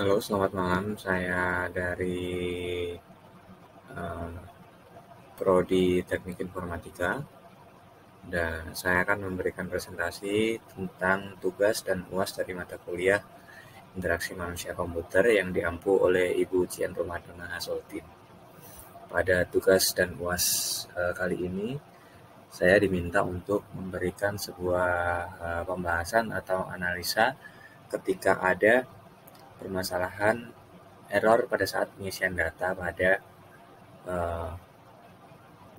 Halo, selamat malam. Saya dari eh, Prodi Teknik Informatika dan saya akan memberikan presentasi tentang tugas dan UAS dari mata kuliah Interaksi Manusia Komputer yang diampu oleh Ibu Cian Romadona Hasoltin. Pada tugas dan UAS kali ini, saya diminta untuk memberikan sebuah pembahasan atau analisa ketika ada permasalahan error pada saat pengisian data pada uh,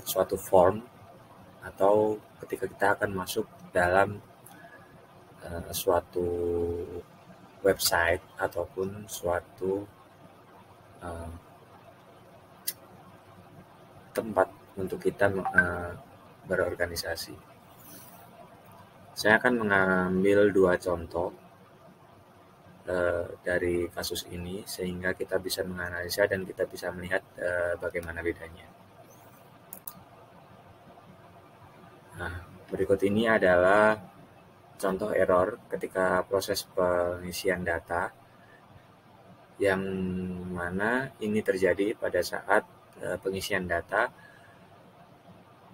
suatu form atau ketika kita akan masuk dalam suatu website ataupun suatu uh, tempat untuk kita berorganisasi. Saya akan mengambil dua contoh dari kasus ini sehingga kita bisa menganalisa dan kita bisa melihat bagaimana bedanya. Nah, berikut ini adalah contoh error ketika proses pengisian data yang mana ini terjadi pada saat pengisian data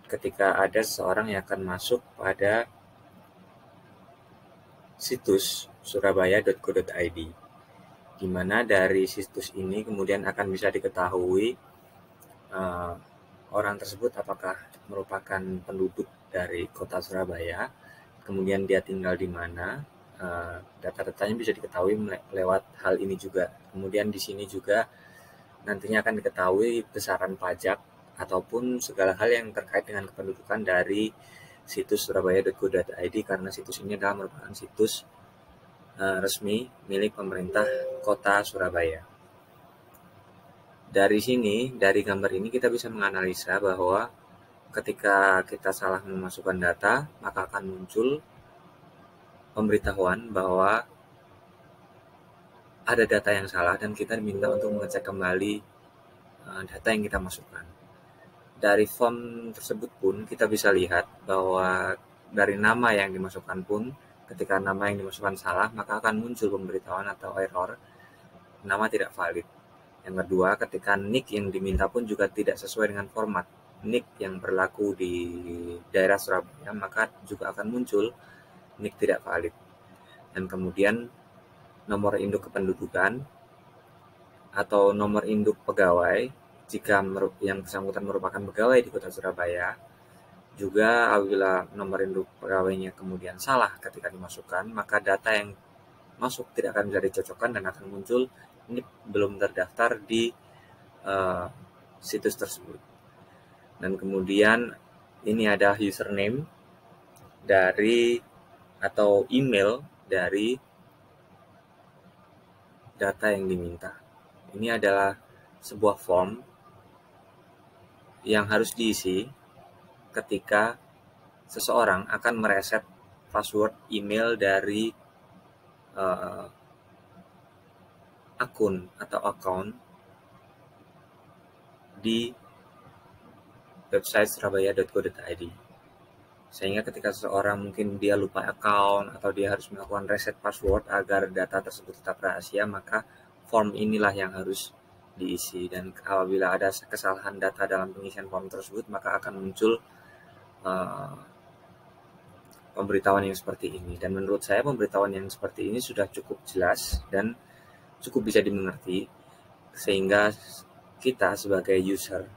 ketika ada seseorang yang akan masuk pada situs surabaya.go.id, di mana dari situs ini kemudian akan bisa diketahui orang tersebut apakah merupakan penduduk dari kota Surabaya, kemudian dia tinggal di mana, data-datanya bisa diketahui lewat hal ini juga. Kemudian di sini juga nantinya akan diketahui besaran pajak ataupun segala hal yang terkait dengan kependudukan dari situs surabaya.go.id karena situs ini adalah merupakan situs resmi milik pemerintah kota Surabaya. Dari sini, dari gambar ini kita bisa menganalisa bahwa ketika kita salah memasukkan data, maka akan muncul pemberitahuan bahwa ada data yang salah dan kita diminta untuk mengecek kembali data yang kita masukkan. Dari form tersebut pun kita bisa lihat bahwa dari nama yang dimasukkan pun, ketika nama yang dimasukkan salah, maka akan muncul pemberitahuan atau error, nama tidak valid. Yang kedua, ketika nick yang diminta pun juga tidak sesuai dengan format nick yang berlaku di daerah Surabaya, maka juga akan muncul nick tidak valid. Dan kemudian nomor induk kependudukan atau nomor induk pegawai jika yang bersangkutan merupakan pegawai di kota Surabaya. Juga apabila nomor induk pegawainya kemudian salah ketika dimasukkan, maka data yang masuk tidak akan bisa dicocokkan dan akan muncul ini belum terdaftar di situs tersebut. Dan kemudian ini ada username dari atau email dari data yang diminta. Ini adalah sebuah form yang harus diisi ketika seseorang akan mereset password email dari akun atau account di website surabaya.go.id. Sehingga ketika seseorang mungkin dia lupa account atau dia harus melakukan reset password agar data tersebut tetap rahasia, maka form inilah yang harus diisi. Dan apabila ada kesalahan data dalam pengisian form tersebut, maka akan muncul pemberitahuan yang seperti ini. Dan menurut saya pemberitahuan yang seperti ini sudah cukup jelas dan cukup bisa dimengerti, sehingga kita sebagai user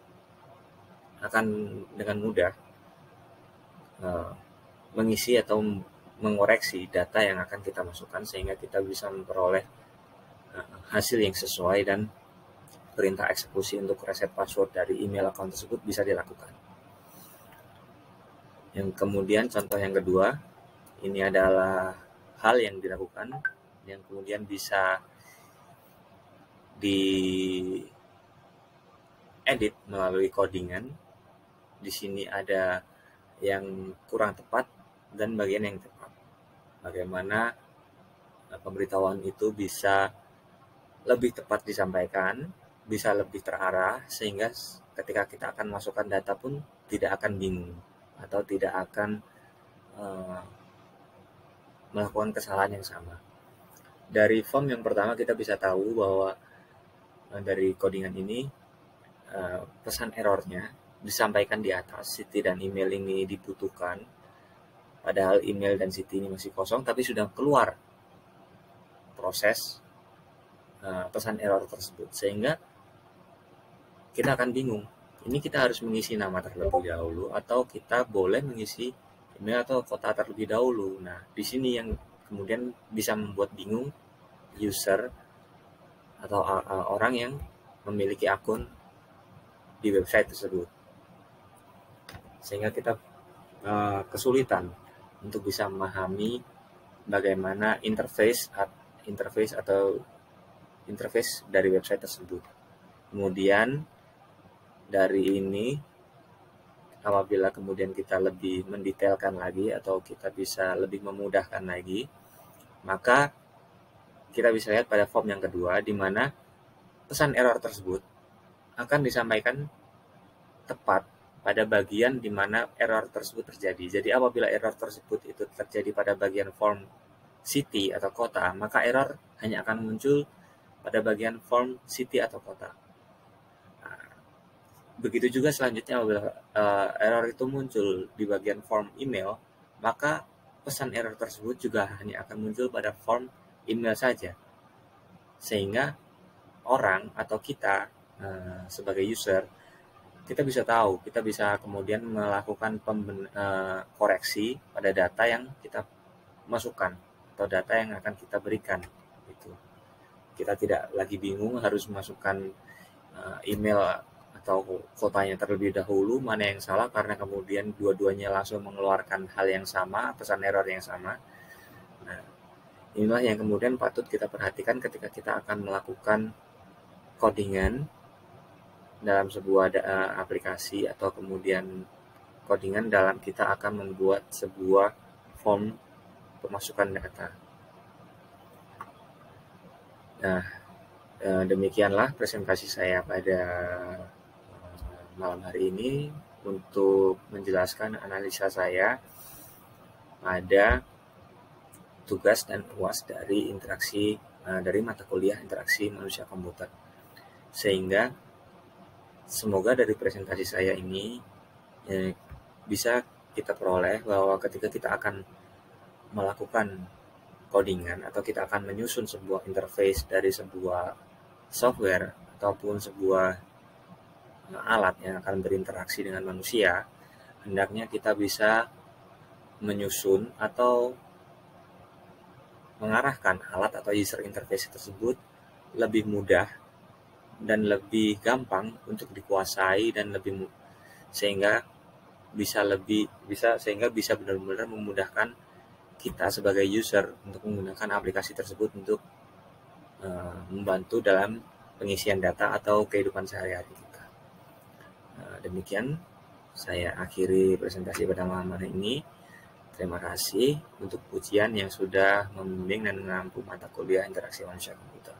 akan dengan mudah mengisi atau mengoreksi data yang akan kita masukkan sehingga kita bisa memperoleh hasil yang sesuai dan perintah eksekusi untuk reset password dari email account tersebut bisa dilakukan. Yang kemudian contoh yang kedua, ini adalah hal yang dilakukan yang kemudian bisa diedit melalui codingan. Di sini ada yang kurang tepat dan bagian yang tepat. Bagaimana pemberitahuan itu bisa lebih tepat disampaikan, bisa lebih terarah, sehingga ketika kita akan masukkan data pun tidak akan bingung atau tidak akan melakukan kesalahan yang sama. Dari form yang pertama kita bisa tahu bahwa dari codingan ini pesan errornya disampaikan di atas, city dan email ini dibutuhkan, padahal email dan city ini masih kosong, tapi sudah keluar proses pesan error tersebut, sehingga kita akan bingung. Ini kita harus mengisi nama terlebih dahulu atau kita boleh mengisi email atau kota terlebih dahulu. Nah, di sini yang kemudian bisa membuat bingung user atau orang yang memiliki akun di website tersebut, sehingga kita kesulitan untuk bisa memahami bagaimana interface dari website tersebut. Kemudian dari ini, apabila kemudian kita lebih mendetailkan lagi atau kita bisa lebih memudahkan lagi, maka kita bisa lihat pada form yang kedua, di mana pesan error tersebut akan disampaikan tepat pada bagian di mana error tersebut terjadi. Jadi apabila error tersebut itu terjadi pada bagian form city atau kota, maka error hanya akan muncul pada bagian form city atau kota. Nah, begitu juga selanjutnya apabila error itu muncul di bagian form email, maka pesan error tersebut juga hanya akan muncul pada form email saja. Sehingga orang atau kita sebagai user, kita bisa tahu, kita bisa kemudian melakukan koreksi pada data yang kita masukkan atau data yang akan kita berikan. Gitu. Kita tidak lagi bingung harus masukkan email atau kotanya terlebih dahulu, mana yang salah, karena kemudian dua-duanya langsung mengeluarkan hal yang sama, pesan error yang sama. Nah, inilah yang kemudian patut kita perhatikan ketika kita akan melakukan codingan dalam sebuah aplikasi atau kemudian codingan dalam kita akan membuat sebuah form pemasukan data. Nah, demikianlah presentasi saya pada malam hari ini untuk menjelaskan analisa saya pada tugas dan UAS dari interaksi dari mata kuliah interaksi manusia komputer. Sehingga semoga dari presentasi saya ini bisa kita peroleh bahwa ketika kita akan melakukan codingan atau kita akan menyusun sebuah interface dari sebuah software ataupun sebuah alat yang akan berinteraksi dengan manusia, hendaknya kita bisa menyusun atau mengarahkan alat atau user interface tersebut lebih mudah dan lebih gampang untuk dikuasai dan sehingga bisa benar-benar memudahkan kita sebagai user untuk menggunakan aplikasi tersebut untuk membantu dalam pengisian data atau kehidupan sehari-hari kita. Demikian saya akhiri presentasi pada malam hari ini. Terima kasih untuk pujian yang sudah membimbing dan menampung mata kuliah interaksi manusia komputer.